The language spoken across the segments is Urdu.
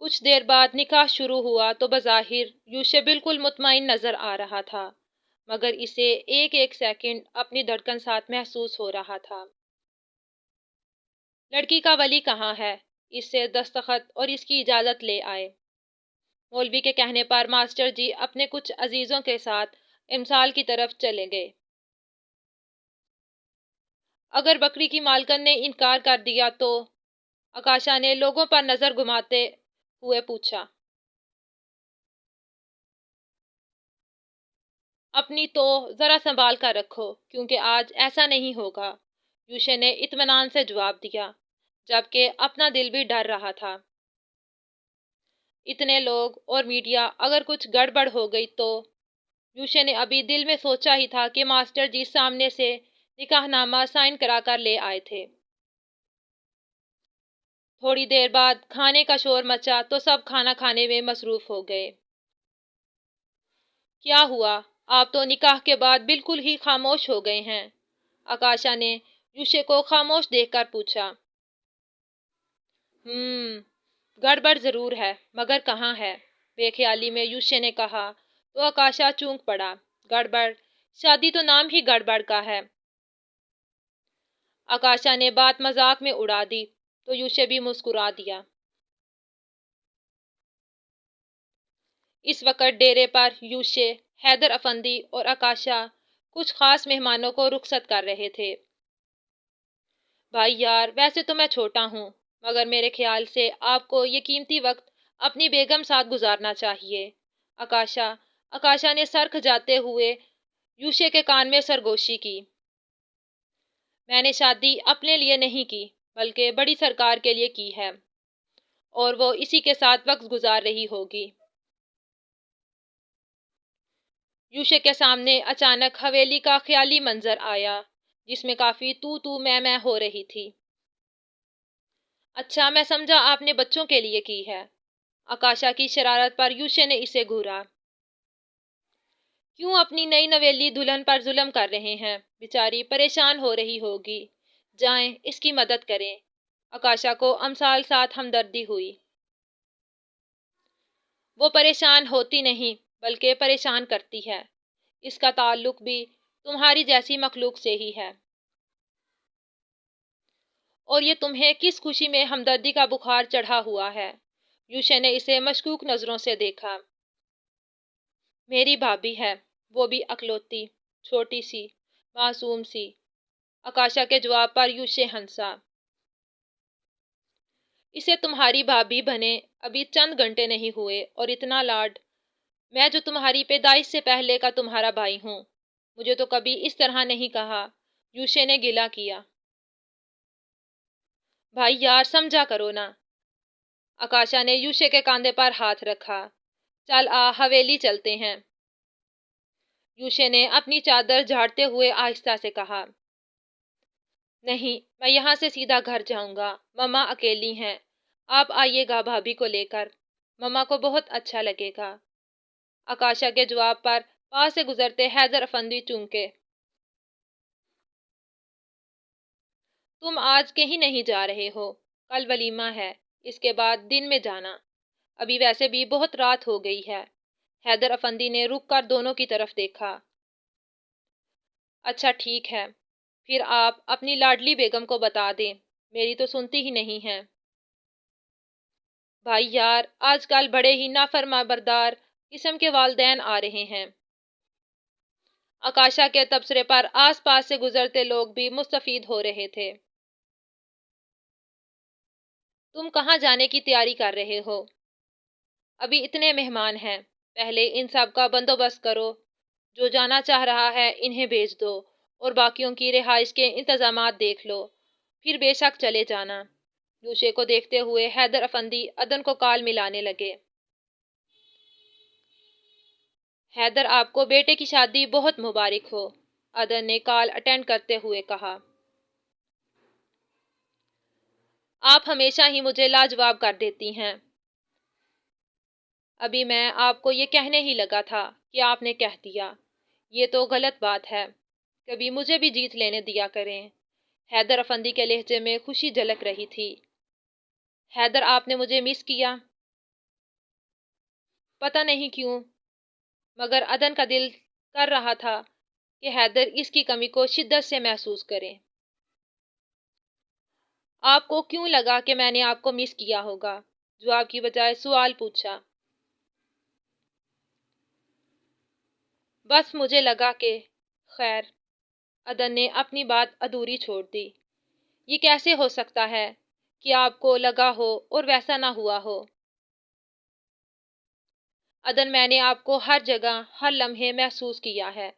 کچھ دیر بعد نکاح شروع ہوا تو بظاہر یوشے بالکل مطمئن نظر آ رہا تھا، مگر اسے ایک ایک سیکنڈ اپنی دھڑکن ساتھ محسوس ہو رہا تھا۔ لڑکی کا ولی کہاں ہے؟ اس سے دستخط اور اس کی اجازت لے آئے۔ مولوی کے کہنے پر ماسٹر جی اپنے کچھ عزیزوں کے ساتھ امسال کی طرف چلے گئے۔ اگر بکری کی مالکن نے انکار کر دیا تو؟ آکاشا نے لوگوں پر نظر گھماتے ہوئے پوچھا۔ اپنی تو ذرا سنبھال کر رکھو، کیونکہ آج ایسا نہیں ہوگا، یوشے نے اطمینان سے جواب دیا، جبکہ اپنا دل بھی ڈر رہا تھا۔ اتنے لوگ اور میڈیا، اگر کچھ گڑبڑ ہو گئی تو؟ یوشے نے ابھی دل میں سوچا ہی تھا کہ ماسٹر جی سامنے سے نکاح نامہ سائن کرا کر لے آئے تھے۔ تھوڑی دیر بعد کھانے کا شور مچا تو سب کھانا کھانے میں مصروف ہو گئے۔ کیا ہوا؟ آپ تو نکاح کے بعد بالکل ہی خاموش ہو گئے ہیں، آکاشا نے یوشے کو خاموش دیکھ کر پوچھا۔ گڑبڑ ضرور ہے، مگر کہاں ہے؟ بے خیالی میں یوشے نے کہا تو آکاشا چونک پڑا۔ گڑبڑ؟ شادی تو نام ہی گڑبڑ کا ہے۔ آکاشا نے بات مذاق میں اڑا دی تو یوشے بھی مسکرا دیا۔ اس وقت ڈیرے پر یوشے، حیدر افندی اور آکاشا کچھ خاص مہمانوں کو رخصت کر رہے تھے۔ بھائی یار، ویسے تو میں چھوٹا ہوں، مگر میرے خیال سے آپ کو یہ قیمتی وقت اپنی بیگم ساتھ گزارنا چاہیے۔ آکاشا نے سر کھجاتے ہوئے یوشے کے کان میں سرگوشی کی۔ میں نے شادی اپنے لیے نہیں کی، بلکہ بڑی سرکار کے لیے کی ہے، اور وہ اسی کے ساتھ وقت گزار رہی ہوگی۔ یوشے کے سامنے اچانک حویلی کا خیالی منظر آیا، جس میں کافی تو میں ہو رہی تھی۔ اچھا، میں سمجھا آپ نے بچوں کے لیے کی ہے۔ آکاشا کی شرارت پر یوشے نے اسے گھورا۔ کیوں اپنی نئی نویلی دلہن پر ظلم کر رہے ہیں؟ بیچاری پریشان ہو رہی ہوگی، جائیں اس کی مدد کریں۔ آکاشا کو امسال ساتھ ہمدردی ہوئی۔ وہ پریشان ہوتی نہیں، بلکہ پریشان کرتی ہے۔ اس کا تعلق بھی تمہاری جیسی مخلوق سے ہی ہے۔ اور یہ تمہیں کس خوشی میں ہمدردی کا بخار چڑھا ہوا ہے؟ یوشے نے اسے مشکوک نظروں سے دیکھا۔ میری بھابھی ہے، وہ بھی اکلوتی، چھوٹی سی، معصوم سی۔ آکاشا کے جواب پر یوشے ہنسا۔ اسے تمہاری بھابھی بنے ابھی چند گھنٹے نہیں ہوئے اور اتنا لاڈ۔ میں جو تمہاری پیدائش سے پہلے کا تمہارا بھائی ہوں، مجھے تو کبھی اس طرح نہیں کہا، یوشے نے گلہ کیا۔ بھائی یار، سمجھا کرو نا۔ آکاشا نے یوشے کے کاندھے پر ہاتھ رکھا۔ چل آ، حویلی چلتے ہیں۔ یوشے نے اپنی چادر جھاڑتے ہوئے آہستہ سے کہا۔ نہیں، میں یہاں سے سیدھا گھر جاؤں گا، مما اکیلی ہیں، آپ آئیے گا بھابھی کو لے کر، مما کو بہت اچھا لگے گا۔ آکاشا کے جواب پر پاس سے گزرتے حیدر افندی چونکے۔ تم آج کہیں نہیں جا رہے ہو، کل ولیمہ ہے، اس کے بعد دن میں جانا، ابھی ویسے بھی بہت رات ہو گئی ہے۔ حیدر افندی نے رک کر دونوں کی طرف دیکھا۔ اچھا ٹھیک ہے، پھر آپ اپنی لاڈلی بیگم کو بتا دیں، میری تو سنتی ہی نہیں ہے۔ بھائی یار، آج کل بڑے ہی نافرما بردار قسم کے والدین آ رہے ہیں۔ آکاشا کے تبصرے پر آس پاس سے گزرتے لوگ بھی مستفید ہو رہے تھے۔ تم کہاں جانے کی تیاری کر رہے ہو؟ ابھی اتنے مہمان ہیں، پہلے ان سب کا بندوبست کرو، جو جانا چاہ رہا ہے انہیں بھیج دو، اور باقیوں کی رہائش کے انتظامات دیکھ لو، پھر بے شک چلے جانا۔ یوشے کو دیکھتے ہوئے حیدر افندی عدن کو کال ملانے لگے۔ حیدر، آپ کو بیٹے کی شادی بہت مبارک ہو، عدن نے کال اٹینڈ کرتے ہوئے کہا۔ آپ ہمیشہ ہی مجھے لاجواب کر دیتی ہیں۔ ابھی میں آپ کو یہ کہنے ہی لگا تھا کہ آپ نے کہہ دیا، یہ تو غلط بات ہے، کبھی مجھے بھی جیت لینے دیا کریں۔ حیدر افندی کے لہجے میں خوشی جھلک رہی تھی۔ حیدر، آپ نے مجھے مس کیا؟ پتہ نہیں کیوں مگر عدن کا دل کر رہا تھا کہ حیدر اس کی کمی کو شدت سے محسوس کریں۔ آپ کو کیوں لگا کہ میں نے آپ کو مس کیا ہوگا؟ جواب کی بجائے سوال پوچھا۔ بس مجھے لگا کہ خیر، عدن نے اپنی بات ادھوری چھوڑ دی۔ یہ کیسے ہو سکتا ہے کہ آپ کو لگا ہو اور ویسا نہ ہوا ہو؟ عدن، میں نے آپ کو ہر جگہ ہر لمحے محسوس کیا ہے،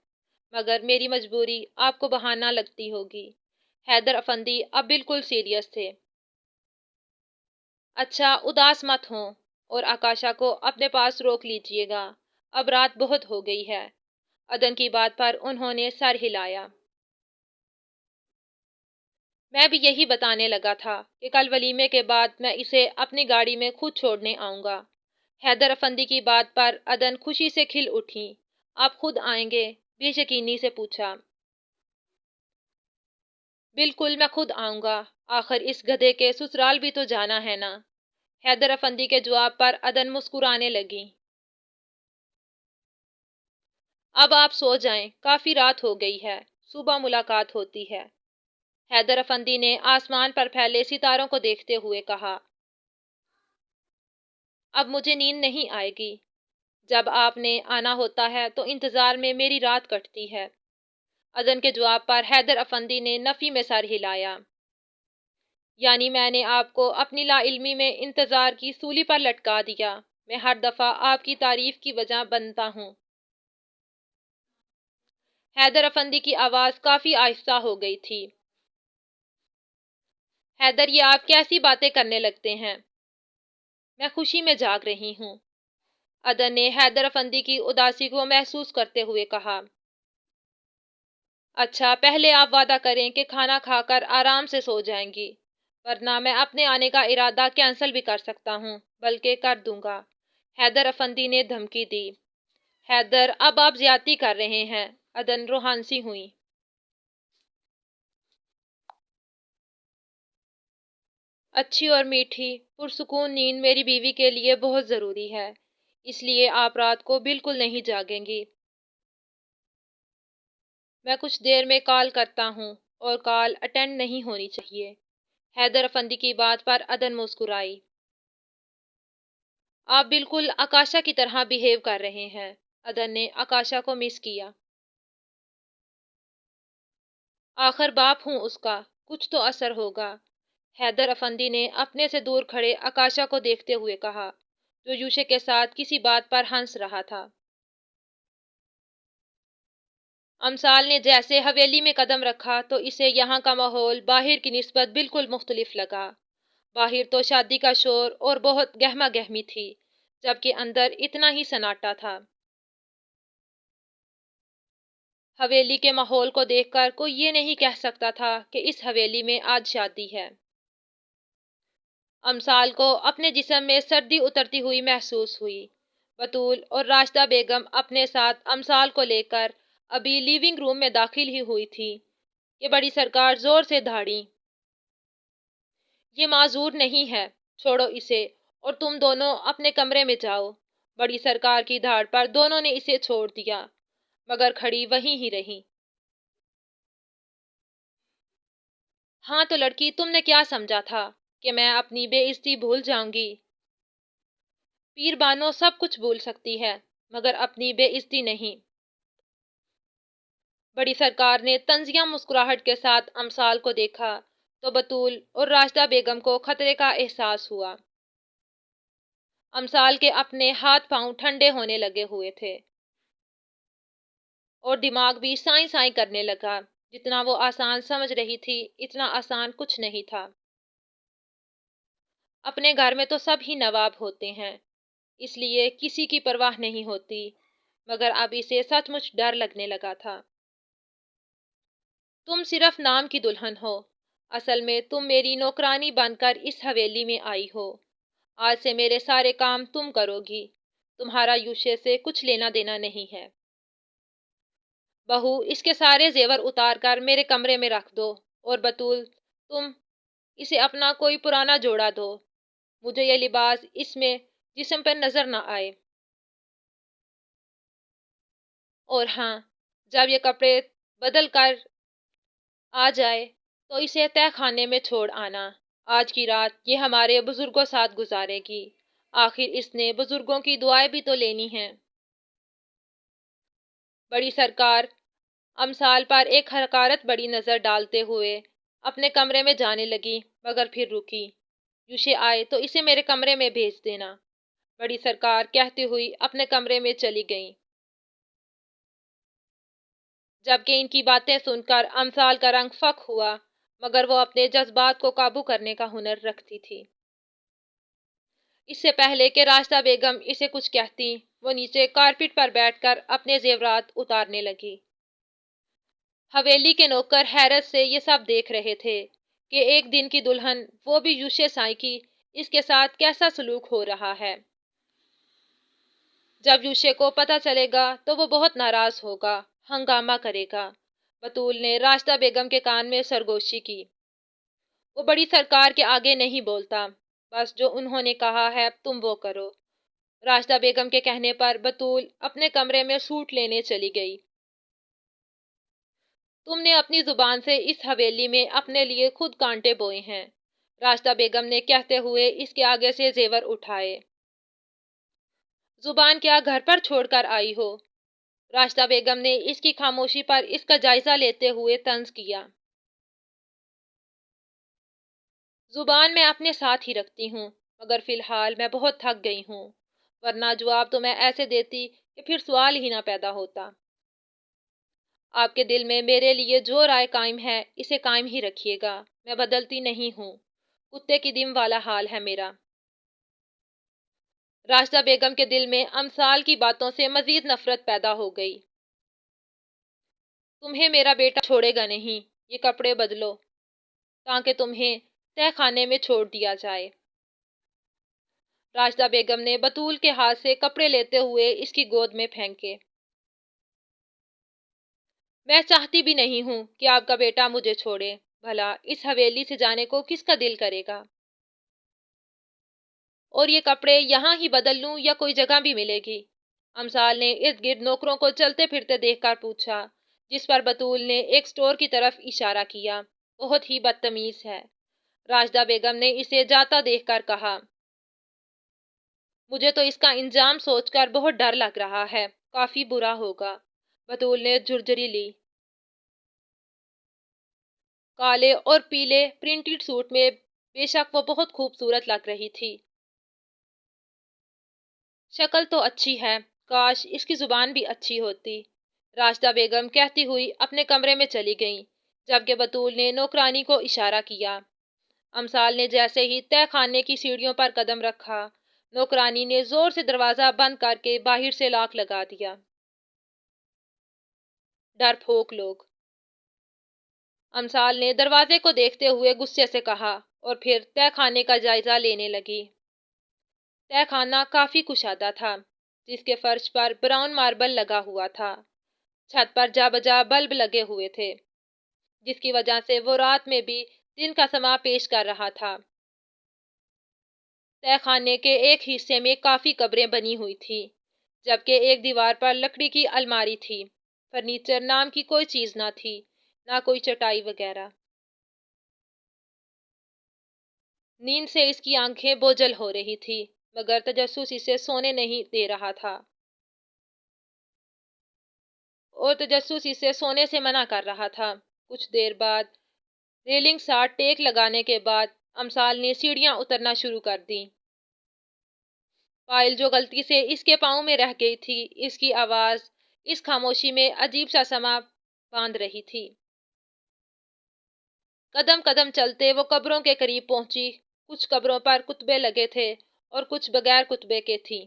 مگر میری مجبوری آپ کو بہانہ لگتی ہوگی۔ حیدر افندی اب بالکل سیریس تھے۔ اچھا، اداس مت ہوں اور آکاشا کو اپنے پاس روک لیجیے گا، اب رات بہت ہو گئی ہے۔ عدن کی بات پر انہوں نے سر ہلایا۔ میں بھی یہی بتانے لگا تھا کہ کل ولیمے کے بعد میں اسے اپنی گاڑی میں خود چھوڑنے آؤں گا۔ حیدر افندی کی بات پر عدن خوشی سے کھل اٹھی۔ آپ خود آئیں گے؟ بے یقینی سے پوچھا۔ بالکل، میں خود آؤں گا، آخر اس گدھے کے سسرال بھی تو جانا ہے نا۔ حیدر افندی کے جواب پر عدن مسکرانے لگی۔ اب آپ سو جائیں، کافی رات ہو گئی ہے، صبح ملاقات ہوتی ہے۔ حیدر افندی نے آسمان پر پھیلے ستاروں کو دیکھتے ہوئے کہا۔ اب مجھے نیند نہیں آئے گی۔ جب آپ نے آنا ہوتا ہے تو انتظار میں میری رات کٹتی ہے۔ عدن کے جواب پر حیدر افندی نے نفی میں سر ہلایا۔ یعنی میں نے آپ کو اپنی لا علمی میں انتظار کی سولی پر لٹکا دیا۔ میں ہر دفعہ آپ کی تعریف کی وجہ بنتا ہوں۔ حیدر افندی کی آواز کافی آہستہ ہو گئی تھی۔ حیدر، یہ آپ کیسی باتیں کرنے لگتے ہیں؟ میں خوشی میں جاگ رہی ہوں، عدن نے حیدر افندی کی اداسی کو محسوس کرتے ہوئے کہا۔ اچھا، پہلے آپ وعدہ کریں کہ کھانا کھا کر آرام سے سو جائیں گی، ورنہ میں اپنے آنے کا ارادہ کینسل بھی کر سکتا ہوں، بلکہ کر دوں گا۔ حیدر افندی نے دھمکی دی۔ حیدر، اب آپ زیادتی کر رہے ہیں، عدن روحانسی ہوئی۔ اچھی اور میٹھی پرسکون نیند میری بیوی کے لیے بہت ضروری ہے، اس لیے آپ رات کو بالکل نہیں جاگیں گی۔ میں کچھ دیر میں کال کرتا ہوں، اور کال اٹینڈ نہیں ہونی چاہیے۔ حیدر افندی کی بات پر عدن مسکرائی۔ آپ بالکل آکاشا کی طرح بیہیو کر رہے ہیں۔ عدن نے آکاشا کو مس کیا۔ آخر باپ ہوں اس کا، کچھ تو اثر ہوگا۔ حیدر افندی نے اپنے سے دور کھڑے آکاشا کو دیکھتے ہوئے کہا، جو یوشے کے ساتھ کسی بات پر ہنس رہا تھا۔ امسال نے جیسے حویلی میں قدم رکھا تو اسے یہاں کا ماحول باہر کی نسبت بالکل مختلف لگا۔ باہر تو شادی کا شور اور بہت گہما گہمی تھی، جبکہ اندر اتنا ہی سناٹا تھا۔ حویلی کے ماحول کو دیکھ کر کوئی یہ نہیں کہہ سکتا تھا کہ اس حویلی میں آج شادی ہے۔ امسال کو اپنے جسم میں سردی اترتی ہوئی محسوس ہوئی۔ بطول اور راشدہ بیگم اپنے ساتھ امسال کو لے کر ابھی لیونگ روم میں داخل ہی ہوئی تھی کہ بڑی سرکار زور سے دھاڑی۔ یہ معذور نہیں ہے، چھوڑو اسے اور تم دونوں اپنے کمرے میں جاؤ۔ بڑی سرکار کی دھاڑ پر دونوں نے اسے چھوڑ دیا، مگر کھڑی وہیں ہی رہی۔ ہاں تو لڑکی، تم نے کیا سمجھا تھا کہ میں اپنی بے عزتی بھول جاؤں گی؟ پیر بانو سب کچھ بھول سکتی ہے، مگر اپنی بے عزتی نہیں۔ بڑی سرکار نے طنزیہ مسکراہٹ کے ساتھ امسال کو دیکھا تو بطول اور راشدہ بیگم کو خطرے کا احساس ہوا۔ امسال کے اپنے ہاتھ پاؤں ٹھنڈے ہونے لگے ہوئے تھے، اور دماغ بھی سائیں سائیں کرنے لگا۔ جتنا وہ آسان سمجھ رہی تھی، اتنا آسان کچھ نہیں تھا۔ اپنے گھر میں تو سب ہی نواب ہوتے ہیں، اس لیے کسی کی پرواہ نہیں ہوتی، مگر اب اسے سچ مچ ڈر لگنے لگا تھا۔ تم صرف نام کی دلہن ہو، اصل میں تم میری نوکرانی بن کر اس حویلی میں آئی ہو۔ آج سے میرے سارے کام تم کرو گی، تمہارا یوشے سے کچھ لینا دینا نہیں ہے۔ بہو، اس کے سارے زیور اتار کر میرے کمرے میں رکھ دو، اور بطول، تم اسے اپنا کوئی پرانا جوڑا دو، مجھے یہ لباس اس میں جسم پر نظر نہ آئے۔ اور ہاں، جب یہ کپڑے بدل کر آ جائے تو اسے تہہ خانے میں چھوڑ آنا۔ آج کی رات یہ ہمارے بزرگوں ساتھ گزارے گی۔ آخر اس نے بزرگوں کی دعائیں بھی تو لینی ہیں۔ بڑی سرکار امسال پر ایک حقارت بڑی نظر ڈالتے ہوئے اپنے کمرے میں جانے لگی، مگر پھر رکی۔ یوشے آئے تو اسے میرے کمرے میں بھیج دینا، بڑی سرکار کہتی ہوئی اپنے کمرے میں چلی گئیں۔ جبکہ ان کی باتیں سن کر امسال کا رنگ فک ہوا، مگر وہ اپنے جذبات کو قابو کرنے کا ہنر رکھتی تھی۔ اس سے پہلے کہ راستہ بیگم اسے کچھ کہتی، وہ نیچے کارپٹ پر بیٹھ کر اپنے زیورات اتارنے لگی۔ حویلی کے نوکر حیرت سے یہ سب دیکھ رہے تھے کہ ایک دن کی دلہن، وہ بھی یوشے سائیں کی، اس کے ساتھ کیسا سلوک ہو رہا ہے۔ جب یوشے کو پتہ چلے گا تو وہ بہت ناراض ہوگا، ہنگامہ کرے گا۔ بطول نے راستہ بیگم کے کان میں سرگوشی کی۔ وہ بڑی سرکار کے آگے نہیں بولتا، بس جو انہوں نے کہا ہے تم وہ کرو۔ راستہ بیگم کے کہنے پر بطول اپنے کمرے میں سوٹ لینے چلی گئی۔ تم نے اپنی زبان سے اس حویلی میں اپنے لیے خود کانٹے بوئے ہیں، راستہ بیگم نے کہتے ہوئے اس کے آگے سے زیور اٹھائے۔ زبان کیا گھر پر چھوڑ کر آئی ہو؟ راستہ بیگم نے اس کی خاموشی پر اس کا جائزہ لیتے ہوئے طنز کیا۔ زبان میں اپنے ساتھ ہی رکھتی ہوں، مگر فی الحال میں بہت تھک گئی ہوں، ورنہ جواب تو میں ایسے دیتی کہ پھر سوال ہی نہ پیدا ہوتا۔ آپ کے دل میں میرے لیے جو رائے قائم ہے اسے قائم ہی رکھیے گا، میں بدلتی نہیں ہوں، کتے کی دم والا حال ہے میرا۔ راستہ بیگم کے دل میں امسال کی باتوں سے مزید نفرت پیدا ہو گئی۔ تمہیں میرا بیٹا چھوڑے گا نہیں، یہ کپڑے بدلو تاکہ تمہیں تہہ خانے میں چھوڑ دیا جائے۔ راستہ بیگم نے بطول کے ہاتھ سے کپڑے لیتے ہوئے اس کی گود میں پھینکے۔ میں چاہتی بھی نہیں ہوں کہ آپ کا بیٹا مجھے چھوڑے، بھلا اس حویلی سے جانے کو کس کا دل کرے گا؟ اور یہ کپڑے یہاں ہی بدل لوں یا کوئی جگہ بھی ملے گی؟ امسال نے ارد گرد نوکروں کو چلتے پھرتے دیکھ کر پوچھا، جس پر بطول نے ایک سٹور کی طرف اشارہ کیا۔ بہت ہی بدتمیز ہے، راجدہ بیگم نے اسے جاتا دیکھ کر کہا۔ مجھے تو اس کا انجام سوچ کر بہت ڈر لگ رہا ہے، کافی برا ہوگا، بطول نے جھرجھری لی۔ کالے اور پیلے پرنٹڈ سوٹ میں بے شک وہ بہت خوبصورت لگ رہی تھی۔ شکل تو اچھی ہے، کاش اس کی زبان بھی اچھی ہوتی، راجدہ بیگم کہتی ہوئی اپنے کمرے میں چلی گئیں، جبکہ بطول نے نوکرانی کو اشارہ کیا۔ امسال نے جیسے ہی تہہ خانے کی سیڑھیوں پر قدم رکھا، نوکرانی نے زور سے دروازہ بند کر کے باہر سے لاک لگا دیا۔ ڈرپوک لوگ، امسال نے دروازے کو دیکھتے ہوئے غصے سے کہا، اور پھر تہہ خانے کا جائزہ لینے لگی۔ تہہ خانہ کافی کشادہ تھا، جس کے فرش پر براؤن ماربل لگا ہوا تھا۔ چھت پر جا بجا بلب لگے ہوئے تھے، جس کی وجہ سے وہ رات میں بھی دن کا سما پیش کر رہا تھا۔ تہہ خانے کے ایک حصے میں کافی قبریں بنی ہوئی تھی، جبکہ ایک دیوار پر لکڑی کی الماری تھی۔ فرنیچر نام کی کوئی چیز نہ تھی، نہ کوئی چٹائی وغیرہ۔ نیند سے اس کی آنکھیں بوجھل ہو رہی تھی، مگر تجسس اسے سونے نہیں دے رہا تھا، اور تجسس اسے سونے سے منع کر رہا تھا۔ کچھ دیر بعد ریلنگ ساتھ ٹیک لگانے کے بعد امسال نے سیڑھیاں اترنا شروع کر دیں۔ پائل جو غلطی سے اس کے پاؤں میں رہ گئی تھی، اس کی آواز اس خاموشی میں عجیب سا سما باندھ رہی تھی۔ قدم قدم چلتے وہ قبروں کے قریب پہنچی۔ کچھ قبروں پر کتبے لگے تھے اور کچھ بغیر کتبے کے تھی۔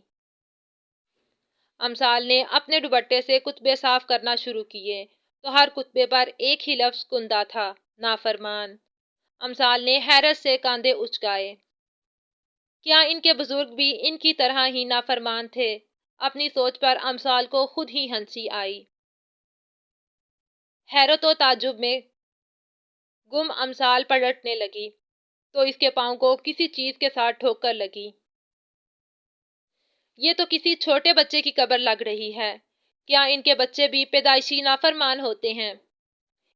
امسال نے اپنے دوپٹے سے کتبے صاف کرنا شروع کیے تو ہر کتبے پر ایک ہی لفظ کندہ تھا، نافرمان۔ امسال نے حیرت سے کاندھے اچکائے۔ کیا ان کے بزرگ بھی ان کی طرح ہی نافرمان تھے؟ اپنی سوچ پر امسال کو خود ہی ہنسی آئی۔ حیرت و تعجب میں گم امسال پلٹنے لگی تو اس کے پاؤں کو کسی چیز کے ساتھ ٹھوکر لگی۔ یہ تو کسی چھوٹے بچے کی قبر لگ رہی ہے، کیا ان کے بچے بھی پیدائشی نافرمان ہوتے ہیں؟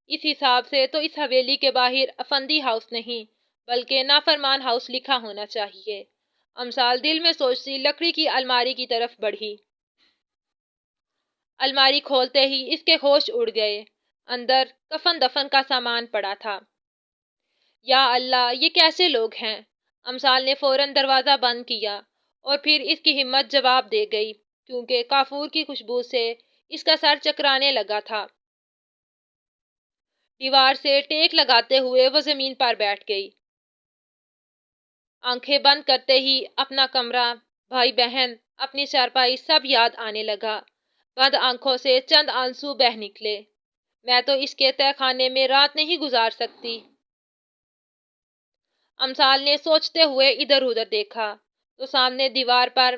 اس حساب سے تو اس حویلی کے باہر افندی ہاؤس نہیں بلکہ نافرمان ہاؤس لکھا ہونا چاہیے۔ امثال دل میں سوچتی لکڑی کی الماری کی طرف بڑھی۔ الماری کھولتے ہی اس کے ہوش اڑ گئے۔ اندر کفن دفن کا سامان پڑا تھا۔ یا اللہ، یہ کیسے لوگ ہیں؟ امثال نے فوراً دروازہ بند کیا اور پھر اس کی ہمت جواب دے گئی کیونکہ کافور کی خوشبو سے اس کا سر چکرانے لگا تھا۔ دیوار سے ٹیک لگاتے ہوئے وہ زمین پر بیٹھ گئی۔ آنکھیں بند کرتے ہی اپنا کمرہ، بھائی بہن، اپنی چارپائی سب یاد آنے لگا۔ بند آنکھوں سے چند آنسو بہہ نکلے۔ میں تو اس کے تہہ خانے میں رات نہیں گزار سکتی۔ امثال نے سوچتے ہوئے ادھر ادھر دیکھا تو سامنے دیوار پر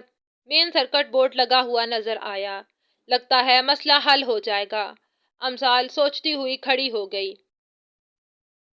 مین سرکٹ بورڈ لگا ہوا نظر آیا۔ لگتا ہے مسئلہ حل ہو جائے گا۔ امثال سوچتی ہوئی کھڑی ہو گئی۔